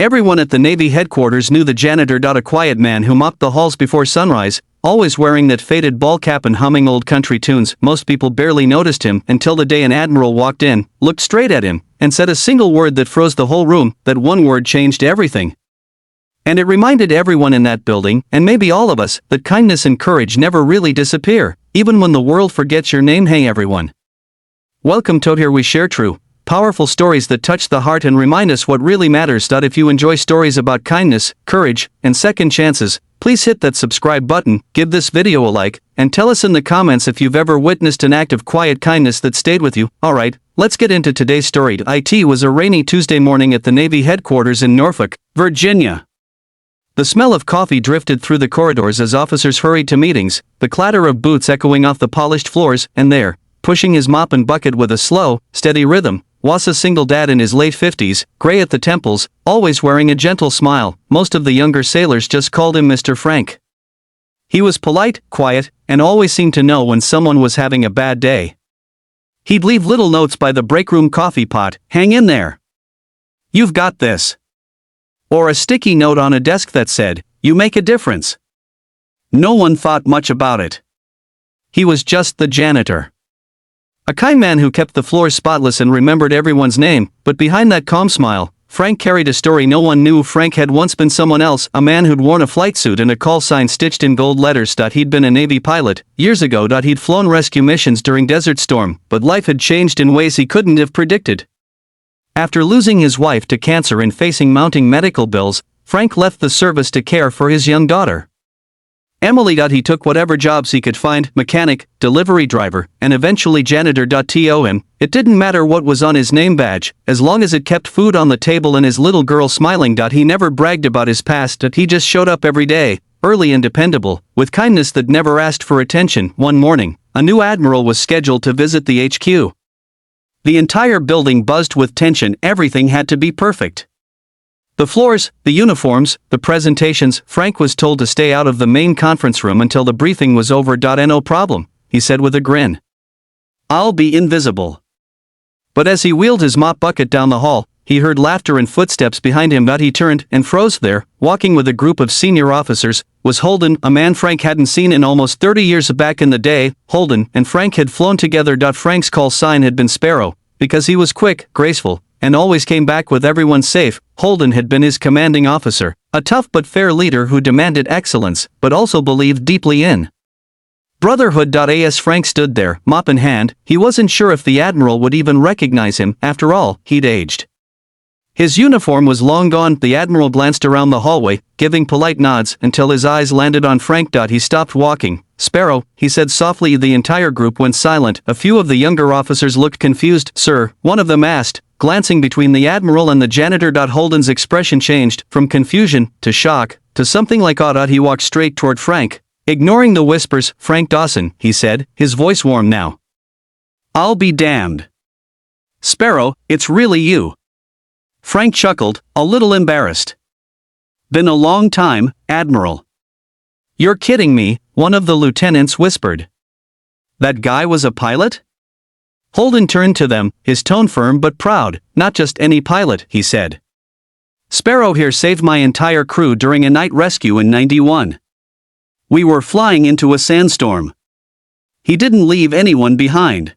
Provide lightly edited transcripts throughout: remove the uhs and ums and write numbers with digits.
Everyone at the Navy headquarters knew the janitor. A quiet man who mopped the halls before sunrise, always wearing that faded ball cap and humming old country tunes. Most people barely noticed him until the day an admiral walked in, looked straight at him, and said a single word that froze the whole room. That one word changed everything. And it reminded everyone in that building, and maybe all of us, that kindness and courage never really disappear, even when the world forgets your name. Hey everyone. Welcome to Here We Share True, powerful stories that touch the heart and remind us what really matters. If you enjoy stories about kindness, courage, and second chances, please hit that subscribe button, give this video a like, and tell us in the comments if you've ever witnessed an act of quiet kindness that stayed with you. Alright, let's get into today's story. It was a rainy Tuesday morning at the Navy headquarters in Norfolk, Virginia. The smell of coffee drifted through the corridors as officers hurried to meetings, the clatter of boots echoing off the polished floors, and there, pushing his mop and bucket with a slow, steady rhythm, was a single dad in his late 50s, gray at the temples, always wearing a gentle smile. Most of the younger sailors just called him Mr. Frank. He was polite, quiet, and always seemed to know when someone was having a bad day. He'd leave little notes by the breakroom coffee pot, "Hang in there. You've got this." Or a sticky note on a desk that said, "You make a difference." No one thought much about it. He was just the janitor. A kind man who kept the floors spotless and remembered everyone's name, but behind that calm smile, Frank carried a story no one knew. Frank had once been someone else, a man who'd worn a flight suit and a call sign stitched in gold letters. He'd been a Navy pilot. Years ago, he'd flown rescue missions during Desert Storm, but life had changed in ways he couldn't have predicted. After losing his wife to cancer and facing mounting medical bills, Frank left the service to care for his young daughter, Emily. He took whatever jobs he could find, mechanic, delivery driver, and eventually janitor. To him, it didn't matter what was on his name badge, as long as it kept food on the table and his little girl smiling. He never bragged about his past, he just showed up every day, early and dependable, with kindness that never asked for attention. One morning, a new admiral was scheduled to visit the HQ. The entire building buzzed with tension. Everything had to be perfect. The floors, the uniforms, the presentations. Frank was told to stay out of the main conference room until the briefing was over. No problem, he said with a grin. I'll be invisible. But as he wheeled his mop bucket down the hall, he heard laughter and footsteps behind him. He turned and froze there, walking with a group of senior officers, was Holden, a man Frank hadn't seen in almost 30 years. Back in the day, Holden and Frank had flown together. Frank's call sign had been Sparrow, because he was quick, graceful, and always came back with everyone safe. Holden had been his commanding officer, a tough but fair leader who demanded excellence, but also believed deeply in brotherhood. As Frank stood there, mop in hand, he wasn't sure if the admiral would even recognize him. After all, he'd aged. His uniform was long gone. The admiral glanced around the hallway, giving polite nods until his eyes landed on Frank. He stopped walking. "Sparrow," he said softly. The entire group went silent. A few of the younger officers looked confused. "Sir," one of them asked, glancing between the admiral and the janitor. Holden's expression changed, from confusion, to shock, to something like awe. He walked straight toward Frank. Ignoring the whispers, "Frank Dawson," he said, his voice warm now. "I'll be damned. Sparrow, it's really you." Frank chuckled, a little embarrassed. "Been a long time, Admiral." "You're kidding me," one of the lieutenants whispered. "That guy was a pilot?" Holden turned to them, his tone firm but proud. "Not just any pilot," he said. "Sparrow here saved my entire crew during a night rescue in '91. We were flying into a sandstorm. He didn't leave anyone behind."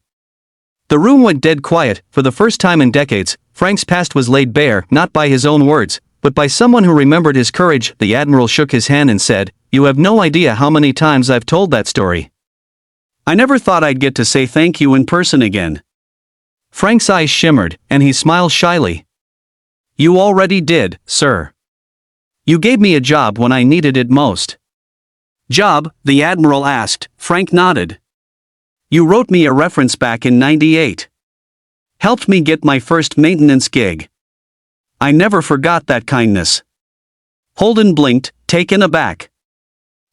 The room went dead quiet. For the first time in decades, Frank's past was laid bare, not by his own words, but by someone who remembered his courage. The admiral shook his hand and said, "You have no idea how many times I've told that story. I never thought I'd get to say thank you in person again." Frank's eyes shimmered, and he smiled shyly. "You already did, sir. You gave me a job when I needed it most." "Job?" the admiral asked. Frank nodded. "You wrote me a reference back in '98. Helped me get my first maintenance gig. I never forgot that kindness." Holden blinked, taken aback.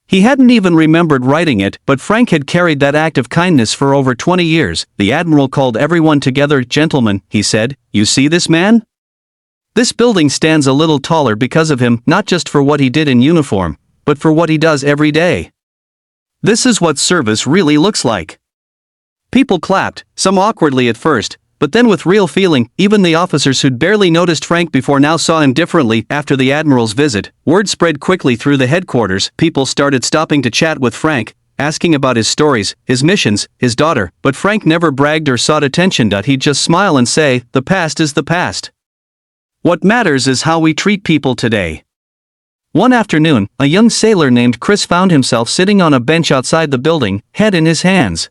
He hadn't even remembered writing it, but Frank had carried that act of kindness for over 20 years. The admiral called everyone together. "Gentlemen," he said, "you see this man? This building stands a little taller because of him, not just for what he did in uniform, but for what he does every day. This is what service really looks like." People clapped, some awkwardly at first, But then with real feeling, even the officers who'd barely noticed Frank before now saw him differently. After the Admiral's visit, word spread quickly through the headquarters. People started stopping to chat with Frank, asking about his stories, his missions, his daughter, but Frank never bragged or sought attention. He'd just smile and say, "The past is the past. What matters is how we treat people today." One afternoon, a young sailor named Chris found himself sitting on a bench outside the building, head in his hands.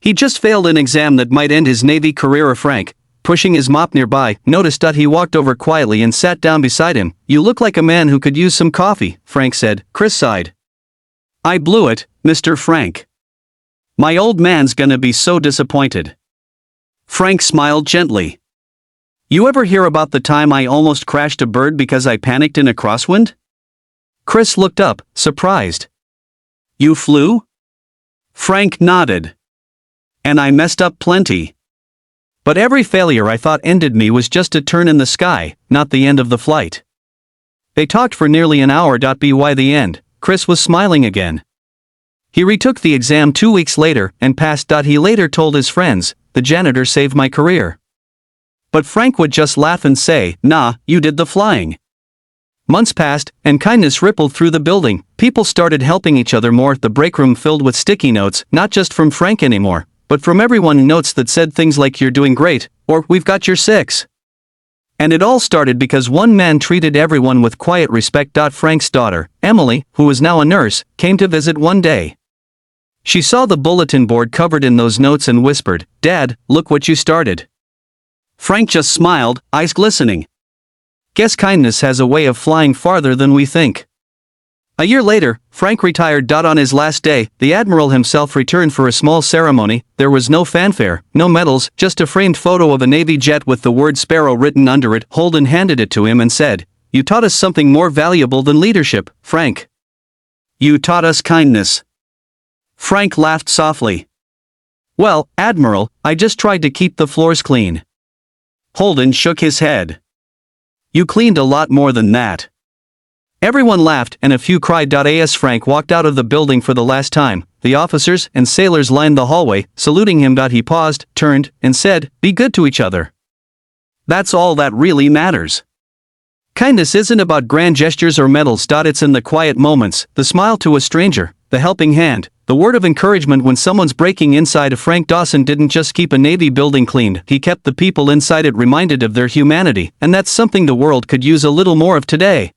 He just failed an exam that might end his Navy career. Frank, pushing his mop nearby, noticed that he walked over quietly and sat down beside him. "You look like a man who could use some coffee," Frank said. Chris sighed. "I blew it, Mr. Frank. My old man's gonna be so disappointed." Frank smiled gently. "You ever hear about the time I almost crashed a bird because I panicked in a crosswind?" Chris looked up, surprised. "You flew?" Frank nodded. "And I messed up plenty. But every failure I thought ended me was just a turn in the sky, not the end of the flight." They talked for nearly an hour. By the end, Chris was smiling again. He retook the exam 2 weeks later and passed. He later told his friends, "The janitor saved my career." But Frank would just laugh and say, "Nah, you did the flying." Months passed, and kindness rippled through the building. People started helping each other more. The break room filled with sticky notes, not just from Frank anymore, but from everyone. Notes that said things like "You're doing great," or "We've got your six." And it all started because one man treated everyone with quiet respect. Frank's daughter, Emily, who was now a nurse, came to visit one day. She saw the bulletin board covered in those notes and whispered, "Dad, look what you started." Frank just smiled, eyes glistening. Guess kindness has a way of flying farther than we think. A year later, Frank retired. On his last day, the Admiral himself returned for a small ceremony. There was no fanfare, no medals, just a framed photo of a Navy jet with the word Sparrow written under it. Holden handed it to him and said, "You taught us something more valuable than leadership, Frank. You taught us kindness." Frank laughed softly. "Well, Admiral, I just tried to keep the floors clean." Holden shook his head. "You cleaned a lot more than that." Everyone laughed and a few cried. As Frank walked out of the building for the last time, the officers and sailors lined the hallway, saluting him. He paused, turned, and said, "Be good to each other. That's all that really matters. Kindness isn't about grand gestures or medals. It's in the quiet moments, the smile to a stranger, the helping hand, the word of encouragement when someone's breaking inside." Frank Dawson didn't just keep a Navy building cleaned, he kept the people inside it reminded of their humanity, and that's something the world could use a little more of today.